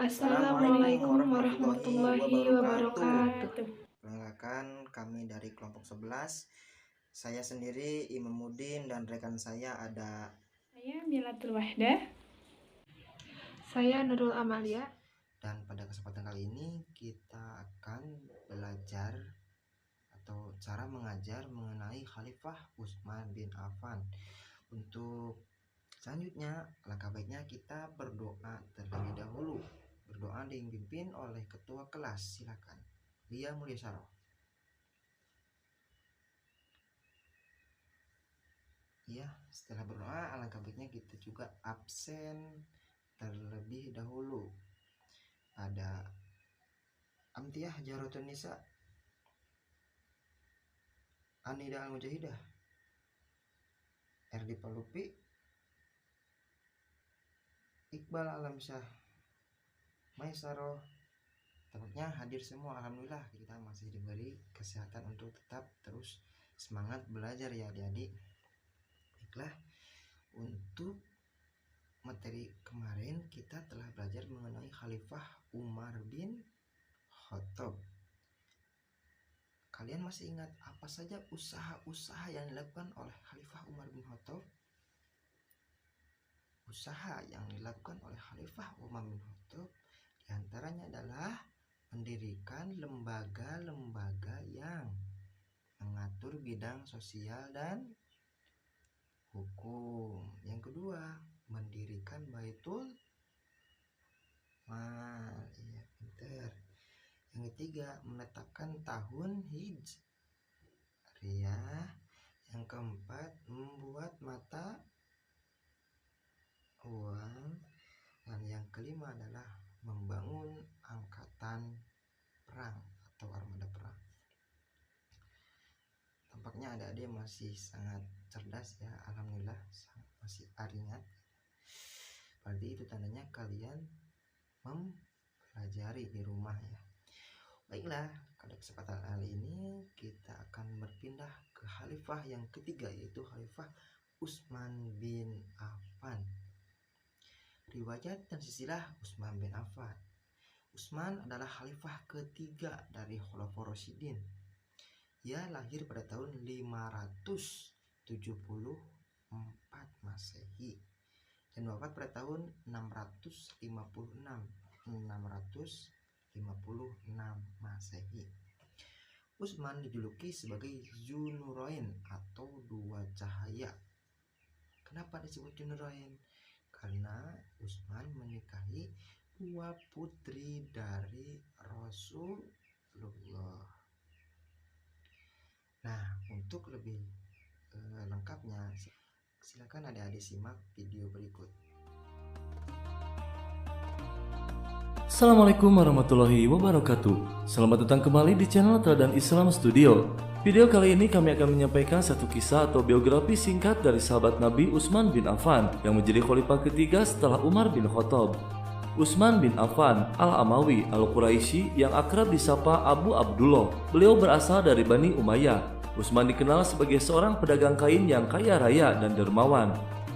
Assalamualaikum Assalamualaikum warahmatullahi warahmatullahi wabarakatuh. wabarakatuh. Perkenalkan, kami dari kelompok 11. Saya sendiri Imamuddin dan rekan saya ada Saya Milatul Wahdah. Saya Nurul Amalia. dan pada kesempatan kali ini kita akan belajar atau cara mengajar mengenai Khalifah Utsman bin Affan. Untuk selanjutnya, langkah baiknya kita berdoa terlebih dahulu. Berdoa dipimpin oleh ketua kelas. Silakan, Lia Mulyasaro. Ya, setelah berdoa, alangkah baiknya kita juga absen terlebih dahulu. Ada Amtiah Jaratun Nisa, Anida Al-Mujahidah, Erdi Palupi, Iqbal Alamsyah, Maisaro. Tampaknya hadir semua. Alhamdulillah kita masih diberi kesehatan untuk tetap terus semangat belajar ya adik-adik. Baiklah, untuk materi kemarin kita telah belajar mengenai Khalifah Umar bin Khattab. Kalian masih ingat apa saja usaha-usaha yang dilakukan oleh Khalifah Umar bin Khattab? Usaha yang dilakukan oleh Khalifah Umar bin Khattab diantaranya adalah mendirikan lembaga-lembaga yang mengatur bidang sosial dan hukum. Yang kedua, mendirikan Baitul Mal. Ya, pintar. Yang ketiga, menetapkan tahun Hijriah. Yang keempat, membuat mata uang. Dan yang kelima adalah membangun angkatan perang atau armada perang. Tampaknya adik-adik masih sangat cerdas ya, alhamdulillah masih ingat. Berarti itu tandanya kalian mempelajari di rumah ya. Baiklah, pada kesempatan kali ini kita akan berpindah ke khalifah yang ketiga, yaitu Khalifah Utsman bin Affan. Riwayat dan silsilah Utsman bin Affan. Utsman adalah khalifah ketiga dari Khulafaur Rasyidin. Ia lahir pada tahun 574 Masehi dan wafat pada tahun 656 Masehi. Utsman dijuluki sebagai Dzunurain atau dua cahaya. Kenapa disebut Dzunurain? Karena Utsman menikahi dua putri dari Rasulullah. Nah, untuk lebih lengkapnya, silakan adik-adik simak video berikut. Assalamualaikum warahmatullahi wabarakatuh. Selamat datang kembali di channel Teladan Islam Studio. Video kali ini kami akan menyampaikan satu kisah atau biografi singkat dari sahabat Nabi Utsman bin Affan yang menjadi khalifah ketiga setelah Umar bin Khattab. Utsman bin Affan Al-Amawi Al-Quraisy yang akrab disapa Abu Abdullah. Beliau berasal dari Bani Umayyah. Utsman dikenal sebagai seorang pedagang kain yang kaya raya dan dermawan.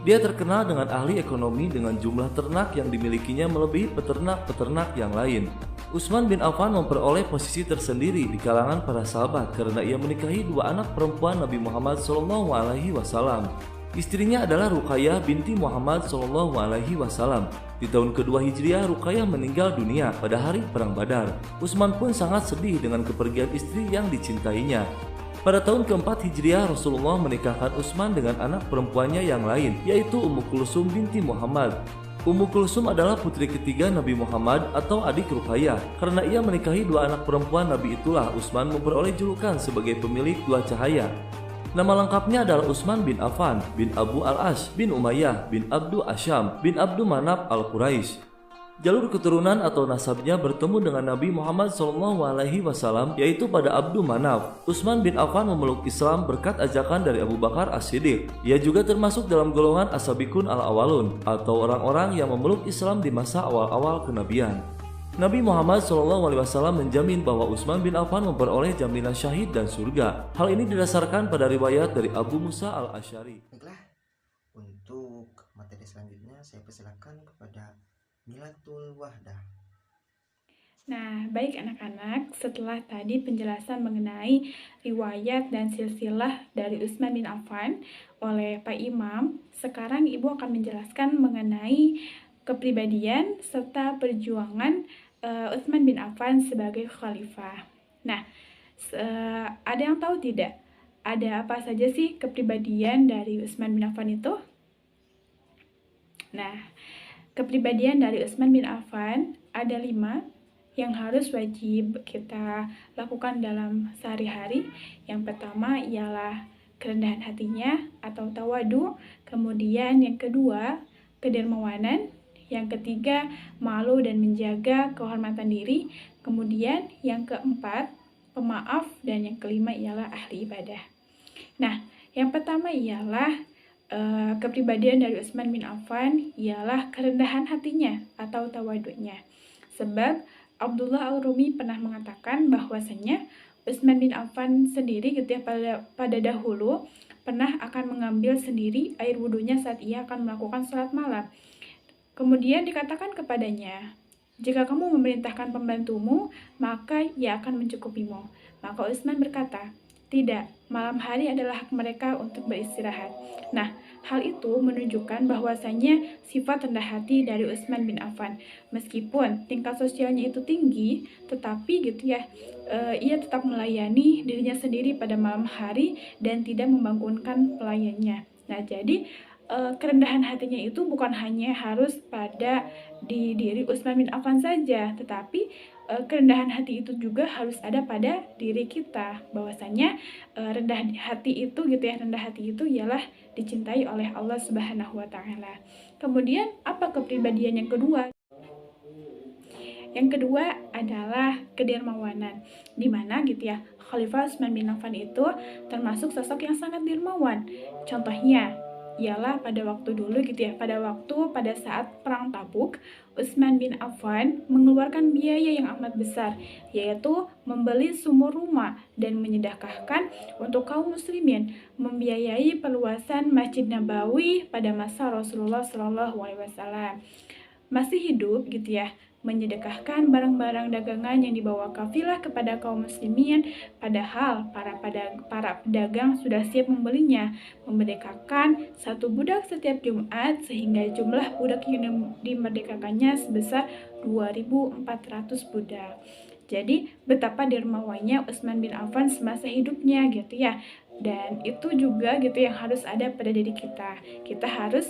Dia terkenal dengan ahli ekonomi dengan jumlah ternak yang dimilikinya melebihi peternak-peternak yang lain. Utsman bin Affan memperoleh posisi tersendiri di kalangan para sahabat karena ia menikahi dua anak perempuan Nabi Muhammad SAW. Istrinya adalah Ruqayyah binti Muhammad SAW. Di tahun kedua Hijriah, Ruqayyah meninggal dunia pada hari Perang Badar. Utsman pun sangat sedih dengan kepergian istri yang dicintainya. Pada tahun keempat Hijriah, Rasulullah menikahkan Utsman dengan anak perempuannya yang lain, yaitu Ummu Kulsum binti Muhammad. Ummu Kulsum adalah putri ketiga Nabi Muhammad atau adik Ruqayyah. Karena ia menikahi dua anak perempuan Nabi, itulah Utsman memperoleh julukan sebagai pemilik dua cahaya. Nama lengkapnya adalah Utsman bin Affan bin Abu Al-As bin Umayyah bin Abdu Asyam bin Abdu Manaf Al-Quraisy. Jalur keturunan atau nasabnya bertemu dengan Nabi Muhammad SAW, yaitu pada Abdu Manaf. Utsman bin Affan memeluk Islam berkat ajakan dari Abu Bakar As-Siddiq. Ia juga termasuk dalam golongan As-Sabiqun Al-Awwalun atau orang-orang yang memeluk Islam di masa awal-awal kenabian. Nabi Muhammad SAW menjamin bahwa Utsman bin Affan memperoleh jaminan syahid dan surga. Hal ini didasarkan pada riwayat dari Abu Musa Al-Asy'ari. Baiklah, untuk materi selanjutnya saya persilakan kepada Milatul Wahdah. Nah, baik anak-anak, setelah tadi penjelasan mengenai riwayat dan silsilah dari Utsman bin Affan oleh Pak Imam, sekarang Ibu akan menjelaskan mengenai kepribadian serta perjuangan Utsman bin Affan sebagai khalifah. Nah, ada yang tahu tidak? Ada apa saja sih kepribadian dari Utsman bin Affan itu? Nah, kepribadian dari Utsman bin Affan ada 5 yang harus wajib kita lakukan dalam sehari-hari. Yang pertama ialah kerendahan hatinya atau tawadu, kemudian yang kedua kedermawanan, yang ketiga malu dan menjaga kehormatan diri, kemudian yang keempat pemaaf, dan yang kelima ialah ahli ibadah. Nah, yang pertama ialah kepribadian dari Utsman bin Affan ialah kerendahan hatinya atau tawaduknya. Sebab Abdullah Al-Rumi pernah mengatakan bahwasanya Utsman bin Affan sendiri gitu ya, pada dahulu pernah akan mengambil sendiri air wudhunya saat ia akan melakukan sholat malam. Kemudian dikatakan kepadanya, jika kamu memerintahkan pembantumu, maka ia akan mencukupimu. Maka Utsman berkata, tidak, malam hari adalah hak mereka untuk beristirahat. Nah, hal itu menunjukkan bahwasannya sifat rendah hati dari Utsman bin Affan. Meskipun tingkat sosialnya itu tinggi, tetapi gitu ya, ia tetap melayani dirinya sendiri pada malam hari dan tidak membangunkan pelayannya. Nah, jadi kerendahan hatinya itu bukan hanya harus pada di diri Utsman bin Affan saja, tetapi kerendahan hati itu juga harus ada pada diri kita. Bahwasanya rendah hati itu gitu ya, rendah hati itu ialah dicintai oleh Allah Subhanahu wa taala. Kemudian apa kepribadian yang kedua? Yang kedua adalah kedermawanan, di mana gitu ya, Khalifah Utsman bin Affan itu termasuk sosok yang sangat dermawan. Contohnya ialah pada waktu dulu gitu ya, pada saat perang Tabuk, Utsman bin Affan mengeluarkan biaya yang amat besar, yaitu membeli sumur rumah dan menyedekahkan untuk kaum muslimin, membiayai perluasan Masjid Nabawi pada masa Rasulullah SAW masih hidup gitu ya, menyedekahkan barang-barang dagangan yang dibawa kafilah kepada kaum muslimin, padahal para pedagang sudah siap membelinya, memerdekakan 1 budak setiap Jumat sehingga jumlah budak yang dimerdekakannya sebesar 2.400 budak. Jadi betapa dermawannya Utsman bin Affan semasa hidupnya gitu ya. Dan itu juga gitu yang harus ada pada diri kita. Kita harus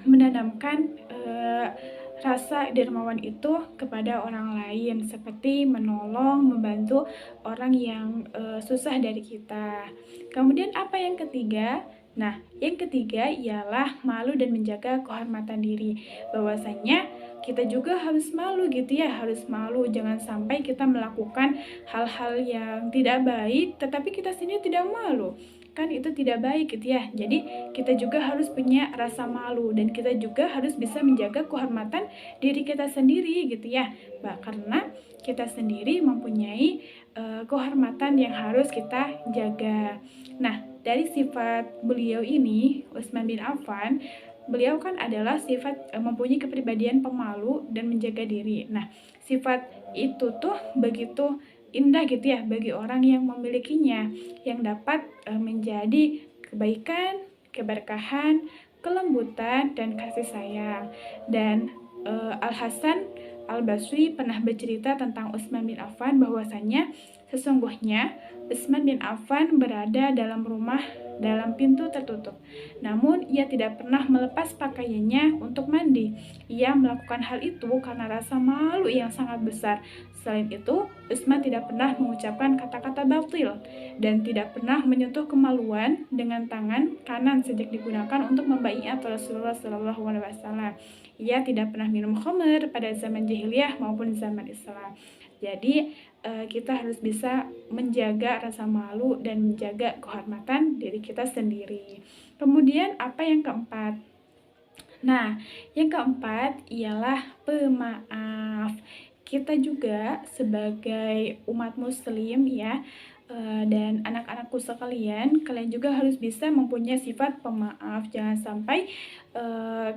menanamkan rasa dermawan itu kepada orang lain, seperti menolong, membantu orang yang susah dari kita. Kemudian apa yang ketiga? Nah, yang ketiga ialah malu dan menjaga kehormatan diri. Bahwasanya kita juga harus malu gitu ya, harus malu. Jangan sampai kita melakukan hal-hal yang tidak baik, tetapi kita sendiri tidak malu. Kan itu tidak baik gitu ya. Jadi kita juga harus punya rasa malu dan kita juga harus bisa menjaga kehormatan diri kita sendiri gitu ya. Karena kita sendiri mempunyai kehormatan yang harus kita jaga. Nah, dari sifat beliau ini, Utsman bin Affan, beliau kan adalah sifat mempunyai kepribadian pemalu dan menjaga diri. Nah, sifat itu tuh begitu indah gitu ya bagi orang yang memilikinya, yang dapat menjadi kebaikan, keberkahan, kelembutan, dan kasih sayang. Dan Al-Hasan Al-Basri pernah bercerita tentang Utsman bin Affan bahwasanya sesungguhnya Utsman bin Affan berada dalam rumah dalam pintu tertutup. Namun ia tidak pernah melepas pakaiannya untuk mandi. Ia melakukan hal itu karena rasa malu yang sangat besar. Selain itu, Utsman tidak pernah mengucapkan kata-kata batil dan tidak pernah menyentuh kemaluan dengan tangan kanan sejak digunakan untuk membaiat Rasulullah SAW. Ia tidak pernah minum khamr pada zaman jahiliyah maupun zaman Islam. Jadi kita harus bisa menjaga rasa malu dan menjaga kehormatan diri kita sendiri. Kemudian apa yang keempat? Nah, yang keempat ialah pemaaf. Kita juga sebagai umat muslim ya, Dan anak-anakku sekalian, kalian juga harus bisa mempunyai sifat pemaaf. Jangan sampai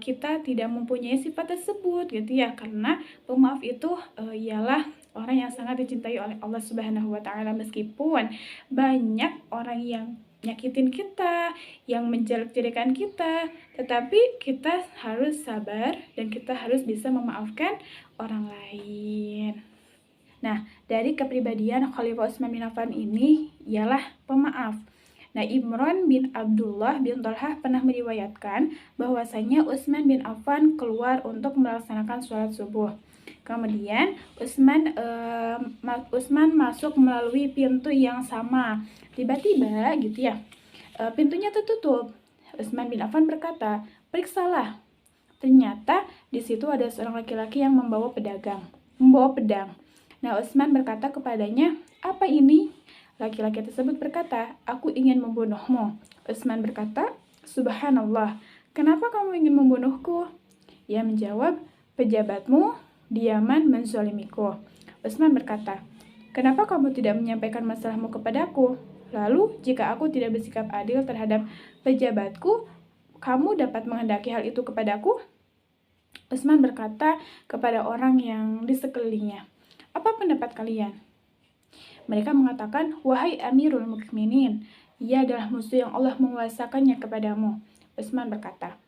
kita tidak mempunyai sifat tersebut gitu ya, karena pemaaf itu ialah orang yang sangat dicintai oleh Allah Subhanahu wa taala. Meskipun banyak orang yang nyakitin kita, yang menjelek-jelekan kita, tetapi kita harus sabar dan kita harus bisa memaafkan orang lain. Nah, dari kepribadian Khalifah Utsman bin Affan ini ialah pemaaf. Nah, Imran bin Abdullah bin Thalhah pernah meriwayatkan bahwasanya Utsman bin Affan keluar untuk melaksanakan sholat subuh. Kemudian Utsman masuk melalui pintu yang sama. Tiba-tiba gitu ya, pintunya tertutup. Utsman bin Affan berkata, "Periksalah." Ternyata di situ ada seorang laki-laki yang membawa pedang. Nah, Utsman berkata kepadanya, "Apa ini?" Laki-laki tersebut berkata, "Aku ingin membunuhmu." Utsman berkata, "Subhanallah, kenapa kamu ingin membunuhku?" Ia menjawab, "Pejabatmu di Yaman menzalimiku." Utsman berkata, "Kenapa kamu tidak menyampaikan masalahmu kepadaku? Lalu, jika aku tidak bersikap adil terhadap pejabatku, kamu dapat menghendaki hal itu kepadaku?" Utsman berkata kepada orang yang di sekelilingnya, "Apa pendapat kalian?" Mereka mengatakan, "Wahai Amirul Mukminin, ia adalah musuh yang Allah menguasakannya kepadamu." Utsman berkata,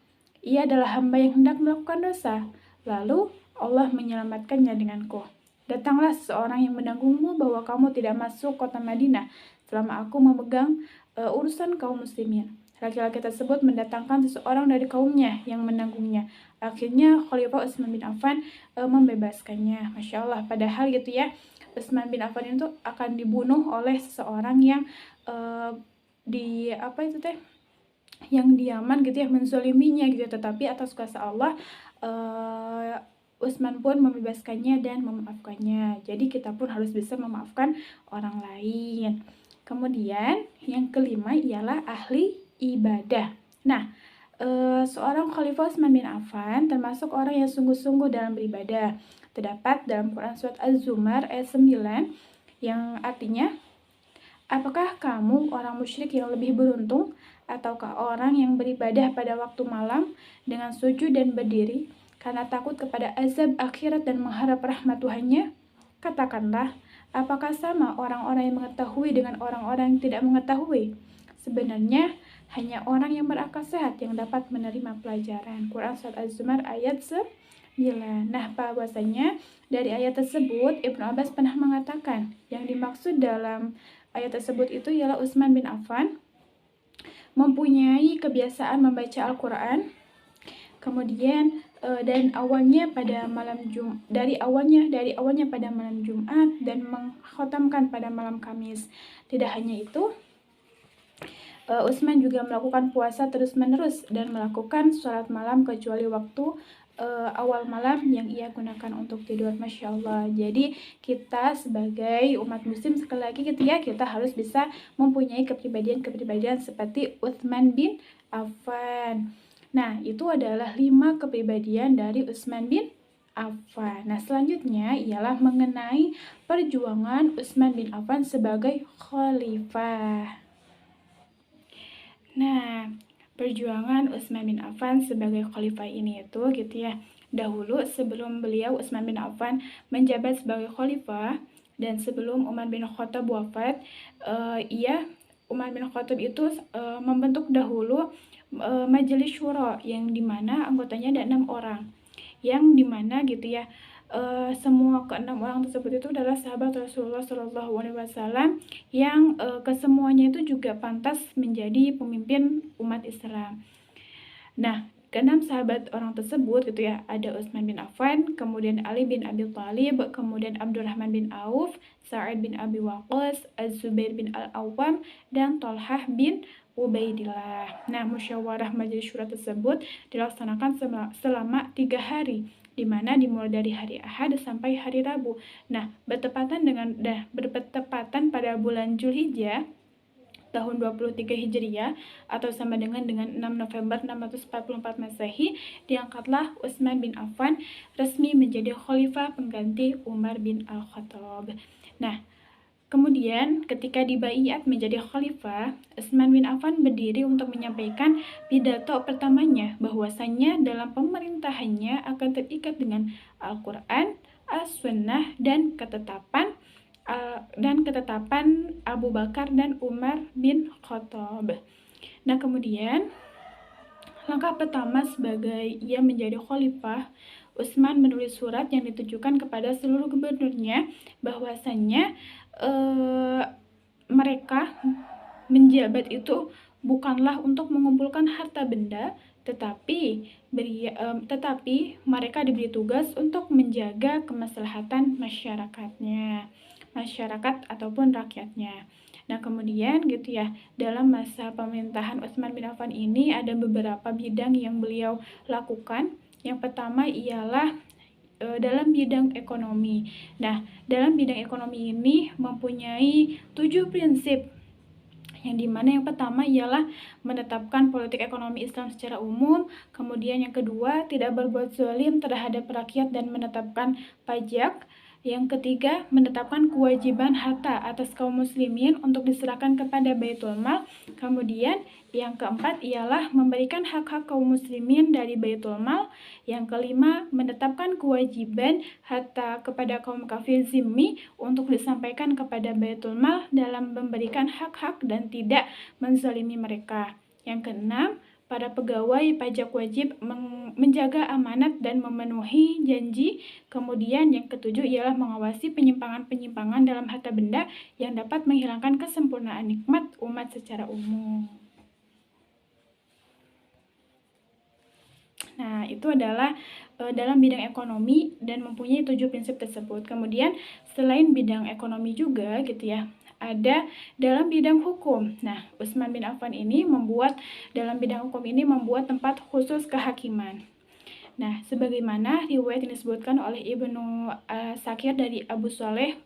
"Ia adalah hamba yang hendak melakukan dosa, lalu Allah menyelamatkannya denganku. Datanglah seseorang yang menanggungmu bahwa kamu tidak masuk kota Madinah selama aku memegang urusan kaum muslimin." Laki-laki tersebut mendatangkan seseorang dari kaumnya yang menanggungnya. Akhirnya Khalifah Utsman bin Affan membebaskannya. Masya Allah, padahal gitu ya, Utsman bin Affan itu akan dibunuh oleh seseorang yang yang di Yaman gitu ya, menzoliminya gitu. Tetapi atas kuasa Allah, Utsman pun membebaskannya dan memaafkannya. Jadi kita pun harus bisa memaafkan orang lain. Kemudian yang kelima ialah ahli ibadah. Nah, seorang Khalifah Utsman bin Affan termasuk orang yang sungguh-sungguh dalam beribadah. Terdapat dalam Quran surat Az-Zumar ayat 9 yang artinya, "Apakah kamu orang musyrik yang lebih beruntung, ataukah orang yang beribadah pada waktu malam dengan sujud dan berdiri karena takut kepada azab akhirat dan mengharap rahmat Tuhannya? Katakanlah, apakah sama orang-orang yang mengetahui dengan orang-orang yang tidak mengetahui? Sebenarnya hanya orang yang berakal sehat yang dapat menerima pelajaran." Quran surat Az-Zumar ayat 9. Nah, bahwasanya dari ayat tersebut Ibnu Abbas pernah mengatakan yang dimaksud dalam ayat tersebut itu ialah Utsman bin Affan mempunyai kebiasaan membaca Al-Quran, kemudian dari awalnya pada malam Jumat dan mengkhatamkan pada malam Kamis. Tidak hanya itu, Utsman juga melakukan puasa terus-menerus dan melakukan sholat malam kecuali waktu awal malam yang ia gunakan untuk tidur. Masya Allah. Jadi kita sebagai umat muslim sekali lagi gitu ya, kita harus bisa mempunyai kepribadian seperti Utsman bin Affan. Nah, itu adalah 5 kepribadian dari Utsman bin Affan. Nah, selanjutnya ialah mengenai perjuangan Utsman bin Affan sebagai khalifah. Nah, perjuangan Utsman bin Affan sebagai khalifah ini itu gitu ya. Dahulu sebelum beliau Utsman bin Affan menjabat sebagai khalifah dan sebelum Umar bin Khattab wafat, Umar bin Khattab itu membentuk dahulu majelis syuro yang dimana anggotanya ada 6 orang, yang dimana gitu ya, semua ke-6 orang tersebut itu adalah sahabat Rasulullah SAW yang kesemuanya itu juga pantas menjadi pemimpin umat Islam. Nah, ke-6 sahabat orang tersebut gitu ya, ada Utsman bin Affan, kemudian Ali bin Abi Thalib, kemudian Abdurrahman bin Auf, Sa'id bin Abi Waqqas, Az-Zubair bin Al-Awwam, dan Thalhah bin Ubaidillah. Nah, musyawarah majelis syura tersebut dilaksanakan selama 3 hari, di mana dimulai dari hari Ahad sampai hari Rabu. Nah, bertepatan pada bulan Zulhijjah tahun 23 Hijriah atau sama dengan 6 November 644 Masehi, diangkatlah Utsman bin Affan resmi menjadi khalifah pengganti Umar bin Al-Khattab. Nah, Kemudian ketika dibaiat menjadi khalifah, Utsman bin Affan berdiri untuk menyampaikan pidato pertamanya bahwasanya dalam pemerintahannya akan terikat dengan Al-Quran, As-Sunnah, dan ketetapan Abu Bakar dan Umar bin Khattab. Nah, kemudian langkah pertama sebagai ia menjadi khalifah, Utsman menulis surat yang ditujukan kepada seluruh gubernurnya bahwasanya mereka menjabat itu bukanlah untuk mengumpulkan harta benda, tetapi mereka diberi tugas untuk menjaga kemaslahatan masyarakat ataupun rakyatnya. Nah, kemudian gitu ya, dalam masa pemerintahan Utsman bin Affan ini ada beberapa bidang yang beliau lakukan. Yang pertama ialah dalam bidang ekonomi. Nah, dalam bidang ekonomi ini mempunyai 7 prinsip, yang dimana yang pertama ialah menetapkan politik ekonomi Islam secara umum, kemudian yang kedua tidak berbuat zalim terhadap rakyat dan menetapkan pajak, yang ketiga menetapkan kewajiban harta atas kaum muslimin untuk diserahkan kepada Baitul Mal, kemudian yang keempat ialah memberikan hak-hak kaum muslimin dari Baitul Mal, yang kelima menetapkan kewajiban harta kepada kaum kafir zimmi untuk disampaikan kepada Baitul Mal dalam memberikan hak-hak dan tidak menzalimi mereka. Yang keenam, para pegawai pajak wajib menjaga amanat dan memenuhi janji. Kemudian yang ketujuh ialah mengawasi penyimpangan-penyimpangan dalam harta benda yang dapat menghilangkan kesempurnaan nikmat umat secara umum. Nah, itu adalah dalam bidang ekonomi dan mempunyai 7 prinsip tersebut. Kemudian selain bidang ekonomi juga gitu ya, ada dalam bidang hukum. Nah, Utsman bin Affan ini dalam bidang hukum ini membuat tempat khusus kehakiman. Nah, sebagaimana riwayat yang disebutkan oleh Ibnu Sakir dari Abu Saleh,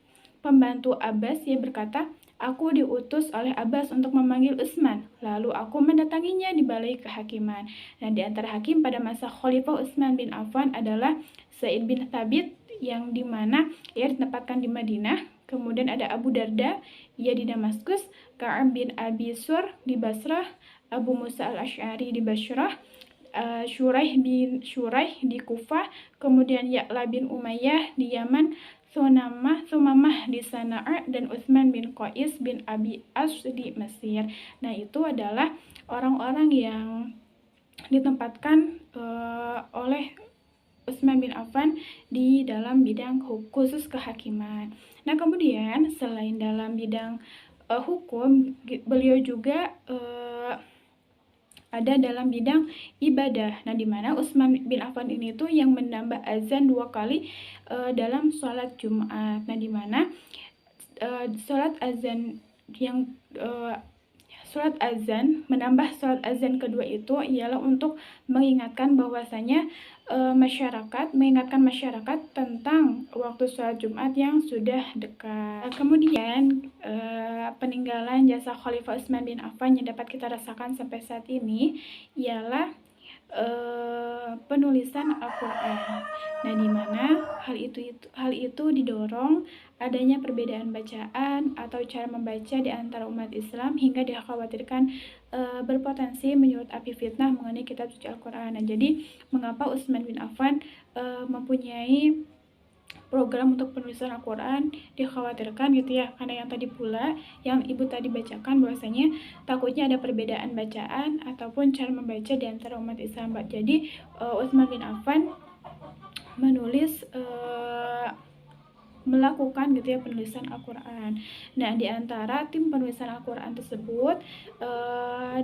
pembantu Abbas, yang berkata, "Aku diutus oleh Abbas untuk memanggil Utsman, lalu aku mendatanginya di balai kehakiman." Nah, di antara hakim pada masa Khalifah Utsman bin Affan adalah Zaid bin Thabit, yang dimana ia ditempatkan di Madinah. Kemudian ada Abu Darda, ia di Damaskus, Ka'ab bin Abi Sur di Basrah, Abu Musa al-Asy'ari di Basrah, Syuraih bin Syuraih di Kufah, kemudian Ya'la bin Umayyah di Yaman, Sumamah di Sana'a, dan Utsman bin Qais bin Abi As di Mesir. Nah, itu adalah orang-orang yang ditempatkan oleh Utsman bin Affan di dalam bidang khusus kehakiman. Nah, kemudian selain dalam bidang hukum, beliau juga ada dalam bidang ibadah. Nah, di mana Utsman bin Affan ini tuh yang menambah azan 2 kali dalam sholat Jumat. Nah, di mana menambah sholat azan kedua itu ialah untuk mengingatkan bahwasanya mengingatkan masyarakat tentang waktu sholat Jumat yang sudah dekat. Kemudian peninggalan jasa Khalifah Utsman bin Affan yang dapat kita rasakan sampai saat ini ialah penulisan Al-Quran. Nah, di mana hal itu didorong adanya perbedaan bacaan atau cara membaca di antara umat Islam hingga dikhawatirkan berpotensi menyulut api fitnah mengenai kitab suci Al-Quran. Nah, jadi mengapa Utsman bin Affan mempunyai program untuk penulisan Al-Quran dikhawatirkan gitu ya, karena yang tadi pula yang ibu tadi bacakan bahwasanya takutnya ada perbedaan bacaan ataupun cara membaca di antara umat Islam. Jadi Utsman bin Affan melakukan gitu ya penulisan Al-Quran. Nah, di antara tim penulisan Al-Quran tersebut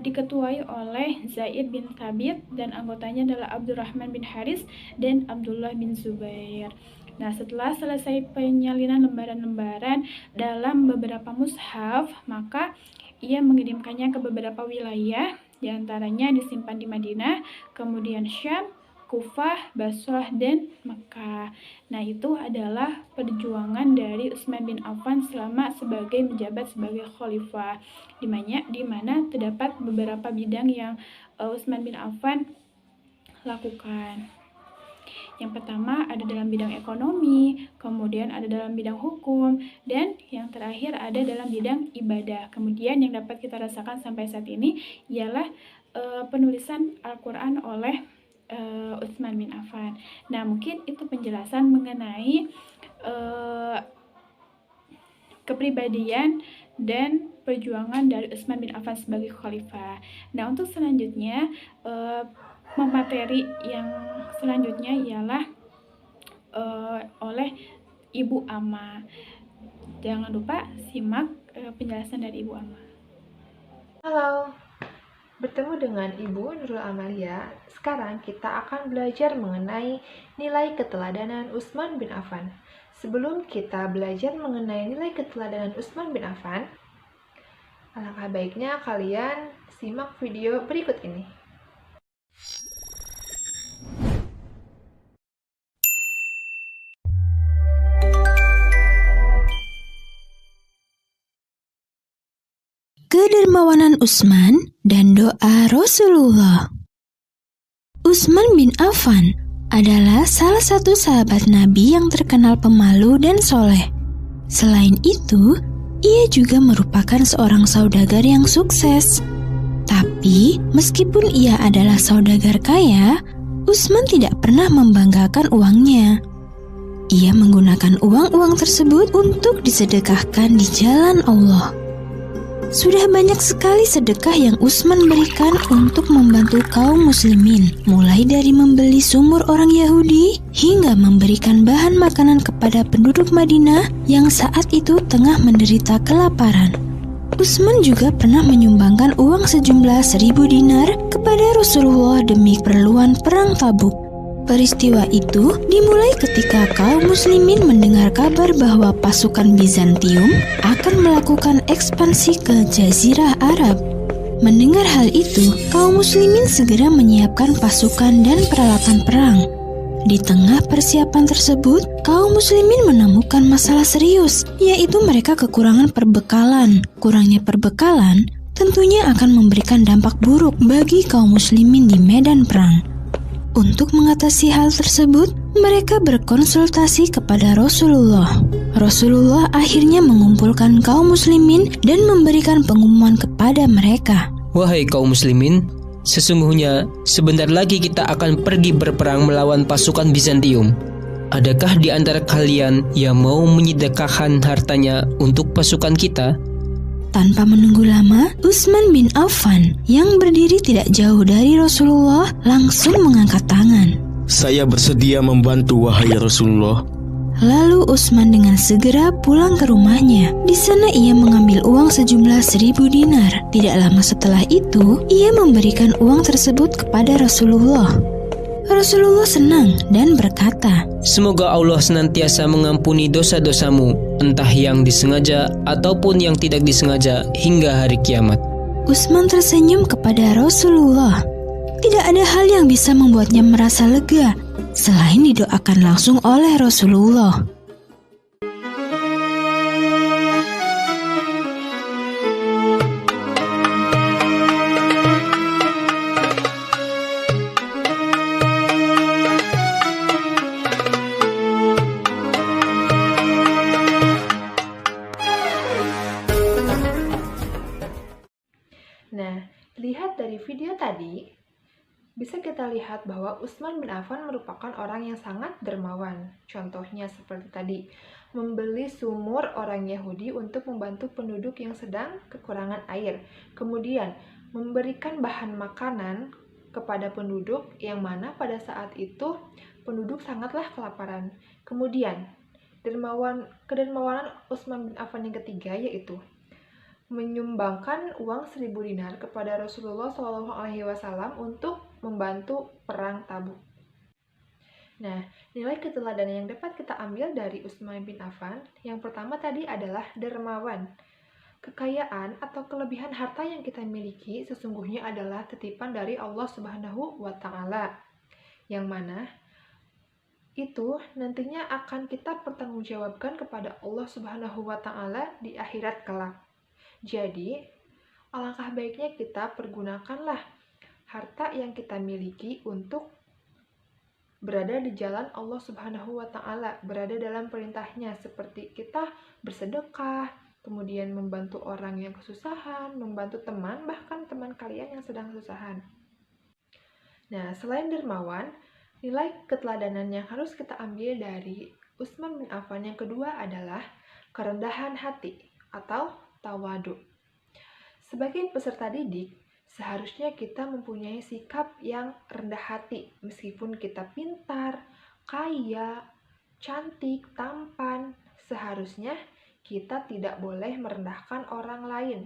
diketuai oleh Zaid bin Thabit dan anggotanya adalah Abdurrahman bin Haris dan Abdullah bin Zubair. Nah, setelah selesai penyalinan lembaran-lembaran dalam beberapa mushaf, maka ia mengirimkannya ke beberapa wilayah, diantaranya disimpan di Madinah, kemudian Syam, Kufah, Basrah, dan Mekah. Nah, itu adalah perjuangan dari Utsman bin Affan selama menjabat sebagai khalifah, di mana terdapat beberapa bidang yang Utsman bin Affan lakukan. Yang pertama ada dalam bidang ekonomi, kemudian ada dalam bidang hukum, dan yang terakhir ada dalam bidang ibadah. Kemudian yang dapat kita rasakan sampai saat ini ialah penulisan Al-Quran oleh Utsman bin Affan. Nah, mungkin itu penjelasan mengenai kepribadian dan perjuangan dari Utsman bin Affan sebagai khalifah. Nah, untuk selanjutnya, materi yang selanjutnya ialah oleh Ibu Ama. Jangan lupa simak penjelasan dari Ibu Ama. Halo, bertemu dengan Ibu Nurul Amalia. Sekarang kita akan belajar mengenai nilai keteladanan Utsman bin Affan. Sebelum kita belajar mengenai nilai keteladanan Utsman bin Affan, alangkah baiknya kalian simak video berikut ini. Kedermawanan Utsman dan doa Rasulullah. Utsman bin Affan adalah salah satu sahabat Nabi yang terkenal pemalu dan soleh. Selain itu, ia juga merupakan seorang saudagar yang sukses. Tapi, meskipun ia adalah saudagar kaya, Utsman tidak pernah membanggakan uangnya. Ia menggunakan uang-uang tersebut untuk disedekahkan di jalan Allah. Sudah banyak sekali sedekah yang Utsman berikan untuk membantu kaum muslimin, mulai dari membeli sumur orang Yahudi hingga memberikan bahan makanan kepada penduduk Madinah yang saat itu tengah menderita kelaparan. Utsman juga pernah menyumbangkan uang sejumlah 1.000 dinar kepada Rasulullah demi keperluan perang Tabuk. Peristiwa itu dimulai ketika kaum muslimin mendengar kabar bahwa pasukan Bizantium akan melakukan ekspansi ke Jazirah Arab. Mendengar hal itu, kaum muslimin segera menyiapkan pasukan dan peralatan perang. Di tengah persiapan tersebut, kaum muslimin menemukan masalah serius, yaitu mereka kekurangan perbekalan. Kurangnya perbekalan tentunya akan memberikan dampak buruk bagi kaum muslimin di medan perang. Untuk mengatasi hal tersebut, mereka berkonsultasi kepada Rasulullah. Rasulullah akhirnya mengumpulkan kaum muslimin dan memberikan pengumuman kepada mereka. Wahai kaum muslimin, sesungguhnya sebentar lagi kita akan pergi berperang melawan pasukan Bizantium. Adakah di antara kalian yang mau menyedekahkan hartanya untuk pasukan kita? Tanpa menunggu lama, Utsman bin Affan yang berdiri tidak jauh dari Rasulullah langsung mengangkat tangan. Saya bersedia membantu, wahai Rasulullah. Lalu Utsman dengan segera pulang ke rumahnya. Di sana ia mengambil uang sejumlah 1.000 dinar. Tidak lama setelah itu, ia memberikan uang tersebut kepada Rasulullah. Rasulullah senang dan berkata, Semoga Allah senantiasa mengampuni dosa-dosamu, entah yang disengaja ataupun yang tidak disengaja hingga hari kiamat. Utsman tersenyum kepada Rasulullah. Tidak ada hal yang bisa membuatnya merasa lega selain didoakan langsung oleh Rasulullah. Nah, lihat dari video tadi, bisa kita lihat bahwa Utsman bin Affan merupakan orang yang sangat dermawan. Contohnya seperti tadi, membeli sumur orang Yahudi untuk membantu penduduk yang sedang kekurangan air. Kemudian, memberikan bahan makanan kepada penduduk yang mana pada saat itu penduduk sangatlah kelaparan. Kemudian, kedermawanan Utsman bin Affan yang ketiga yaitu menyumbangkan uang 1.000 dinar kepada Rasulullah SAW untuk membantu perang Tabuk. Nah, nilai keteladanan yang dapat kita ambil dari Utsman bin Affan yang pertama tadi adalah dermawan. Kekayaan atau kelebihan harta yang kita miliki sesungguhnya adalah titipan dari Allah Subhanahu wa Ta'ala, yang mana itu nantinya akan kita pertanggungjawabkan kepada Allah Subhanahu wa Ta'ala di akhirat kelak. Jadi, alangkah baiknya kita pergunakanlah harta yang kita miliki untuk berada di jalan Allah Subhanahu wa Ta'ala, berada dalam perintahnya, seperti kita bersedekah, kemudian membantu orang yang kesusahan, membantu teman, bahkan teman kalian yang sedang kesusahan. Nah, selain dermawan, nilai keteladanan yang harus kita ambil dari Utsman bin Affan yang kedua adalah kerendahan hati atau tawadu. Sebagai peserta didik, seharusnya kita mempunyai sikap yang rendah hati, meskipun kita pintar, kaya, cantik, tampan. Seharusnya kita tidak boleh merendahkan orang lain.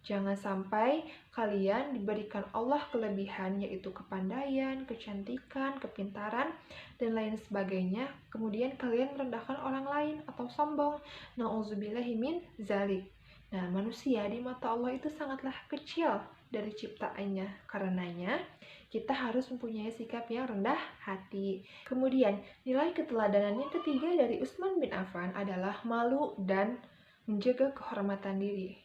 Jangan sampai kalian diberikan Allah kelebihan, yaitu kepandaian, kecantikan, kepintaran, dan lain sebagainya. Kemudian kalian merendahkan orang lain atau sombong. Na'udzubillahi min zalik. Nah, manusia di mata Allah itu sangatlah kecil dari ciptaannya. Karenanya, kita harus mempunyai sikap yang rendah hati. Kemudian, nilai keteladanan yang ketiga dari Utsman bin Affan adalah malu dan menjaga kehormatan diri.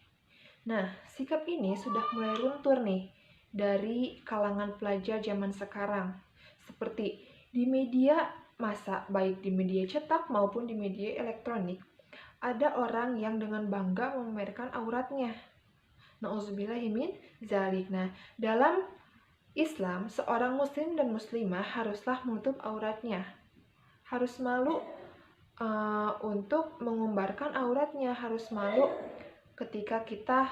Nah, sikap ini sudah mulai luntur nih dari kalangan pelajar zaman sekarang. Seperti di media massa, baik di media cetak maupun di media elektronik, ada orang yang dengan bangga memamerkan auratnya. Na'udzubillahi min zalik. Nah, dalam Islam, seorang muslim dan muslimah haruslah menutup auratnya. Harus malu untuk mengumbarkan auratnya, harus malu ketika kita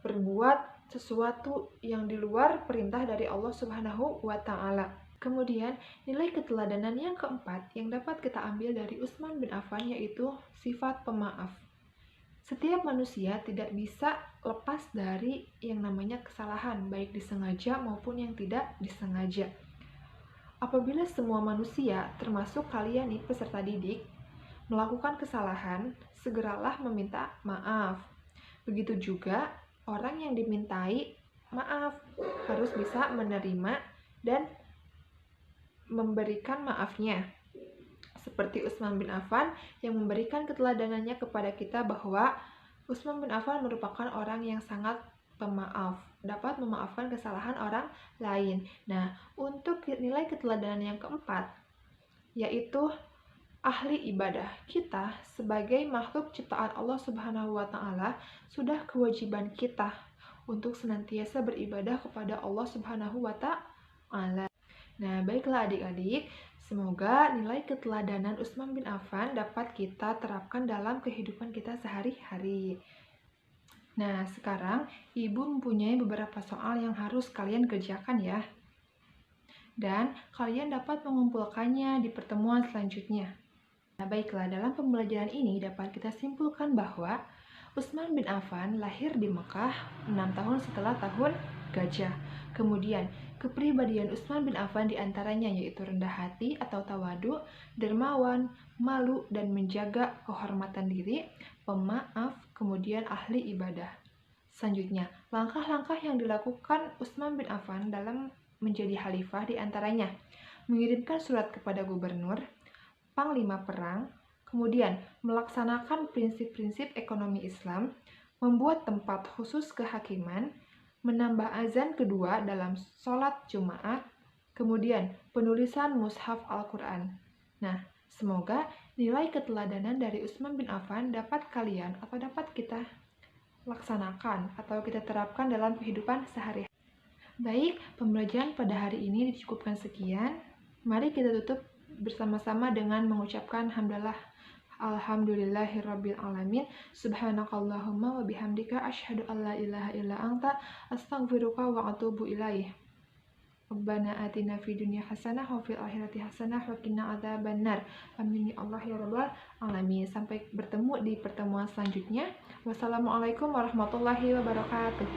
berbuat sesuatu yang di luar perintah dari Allah Subhanahu wa Ta'ala. Kemudian, nilai keteladanan yang keempat yang dapat kita ambil dari Utsman bin Affan yaitu sifat pemaaf. Setiap manusia tidak bisa lepas dari yang namanya kesalahan, baik disengaja maupun yang tidak disengaja. Apabila semua manusia, termasuk kalian nih peserta didik, melakukan kesalahan, segeralah meminta maaf. Begitu juga orang yang dimintai maaf harus bisa menerima dan memberikan maafnya. Seperti Utsman bin Affan yang memberikan keteladanannya kepada kita bahwa Utsman bin Affan merupakan orang yang sangat pemaaf, dapat memaafkan kesalahan orang lain. Nah, untuk nilai keteladanan yang keempat, yaitu ahli ibadah. Kita sebagai makhluk ciptaan Allah Subhanahu wa Ta'ala, sudah kewajiban kita untuk senantiasa beribadah kepada Allah Subhanahu wa Ta'ala. Nah, baiklah adik-adik, semoga nilai keteladanan Utsman bin Affan dapat kita terapkan dalam kehidupan kita sehari-hari. Nah, sekarang Ibu mempunyai beberapa soal yang harus kalian kerjakan ya. Dan kalian dapat mengumpulkannya di pertemuan selanjutnya. Nah, baiklah, dalam pembelajaran ini dapat kita simpulkan bahwa Utsman bin Affan lahir di Mekah 6 tahun setelah tahun Gajah. Kemudian, kepribadian Utsman bin Affan diantaranya yaitu rendah hati atau tawadu, dermawan, malu dan menjaga kehormatan diri, pemaaf, kemudian ahli ibadah. Selanjutnya, langkah-langkah yang dilakukan Utsman bin Affan dalam menjadi khalifah diantaranya mengirimkan surat kepada gubernur, panglima perang, kemudian melaksanakan prinsip-prinsip ekonomi Islam, membuat tempat khusus kehakiman, menambah azan kedua dalam sholat Jumat, kemudian penulisan mushaf Al-Quran. Nah, semoga nilai keteladanan dari Utsman bin Affan dapat kalian atau dapat kita laksanakan atau kita terapkan dalam kehidupan sehari-hari. Baik, pembelajaran pada hari ini dicukupkan sekian. Mari kita tutup bersama-sama dengan mengucapkan hamdalah. Alhamdulillahirabbil alamin. Subhanakallahumma wa bihamdika asyhadu an la ilaha illa anta astaghfiruka wa atubu ilaih. Rabbana atina fid dunya hasanah wa fil akhirati hasanah wa qina adzabannar. Amin ya Allah ya rabbal alamin. Sampai bertemu di pertemuan selanjutnya. Wassalamualaikum warahmatullahi wabarakatuh.